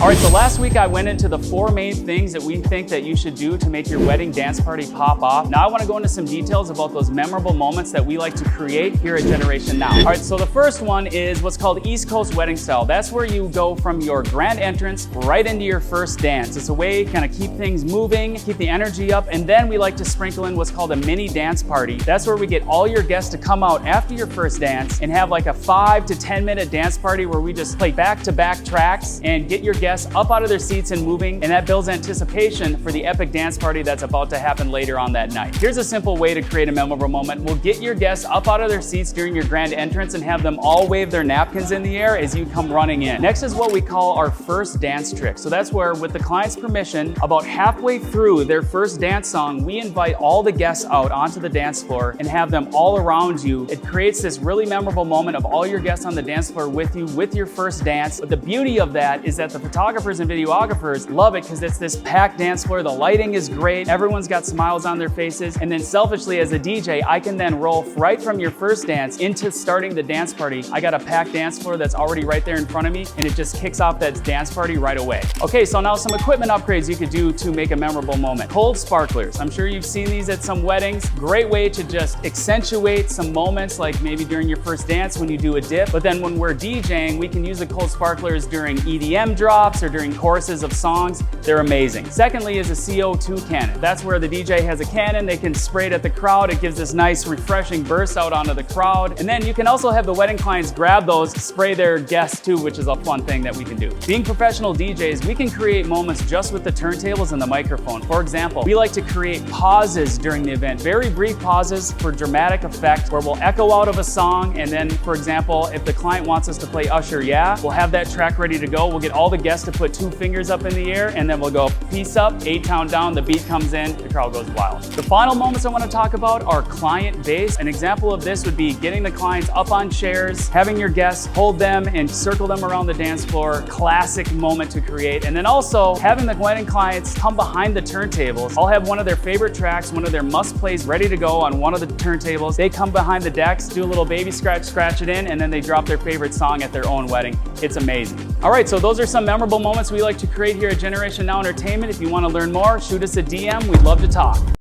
All right, so last week I went into the 4 main things that we think that you should do to make your wedding dance party pop off. Now I want to go into some details about those memorable moments that we like to create here at Generation Now. All right, so the first one is what's called East Coast wedding style. That's where you go from your grand entrance right into your first dance. It's a way to kind of keep things moving, keep the energy up, and then we like to sprinkle in what's called a mini dance party. That's where we get all your guests to come out after your first dance and have like a 5 to 10 minute dance party where we just play back-to-back tracks and get your guests up out of their seats and moving, and that builds anticipation for the epic dance party that's about to happen later on that night. Here's a simple way to create a memorable moment. We'll get your guests up out of their seats during your grand entrance and have them all wave their napkins in the air as you come running in. Next is what we call our first dance trick. So that's where, with the client's permission, about halfway through their first dance song, we invite all the guests out onto the dance floor and have them all around you. It creates this really memorable moment of all your guests on the dance floor with you with your first dance. But the beauty of that is that the photographers and videographers love it because it's this packed dance floor. The lighting is great. Everyone's got smiles on their faces. And then selfishly as a DJ, I can then roll right from your first dance into starting the dance party. I got a packed dance floor that's already right there in front of me, and it just kicks off that dance party right away. Okay, so now some equipment upgrades you could do to make a memorable moment. Cold sparklers. I'm sure you've seen these at some weddings. Great way to just accentuate some moments, like maybe during your first dance when you do a dip. But then when we're DJing, we can use the cold sparklers during EDM drops or during choruses of songs. They're amazing. Secondly is a CO2 cannon. That's where the DJ has a cannon. They can spray it at the crowd. It gives this nice refreshing burst out onto the crowd. And then you can also have the wedding clients grab those, spray their guests too, which is a fun thing that we can do. Being professional DJs, we can create moments just with the turntables and the microphone. For example, we like to create pauses during the event, very brief pauses for dramatic effect, where we'll echo out of a song, and then, for example, if the client wants us to play Usher, Yeah, we'll have that track ready to go. We'll get all the guests to put 2 fingers up in the air, and then we'll go peace up, A-Town down, the beat comes in, the crowd goes wild. The final moments I want to talk about are client based. An example of this would be getting the clients up on chairs, having your guests hold them and circle them around the dance floor. Classic moment to create. And then also having the wedding clients come behind the turntables. I'll have one of their favorite tracks, one of their must plays ready to go on one of the turntables. They come behind the decks, do a little baby scratch, scratch it in, and then they drop their favorite song at their own wedding. It's amazing. All right, so those are some memorable moments we like to create here at Generation Now Entertainment. If you want to learn more, shoot us a DM. We'd love to talk.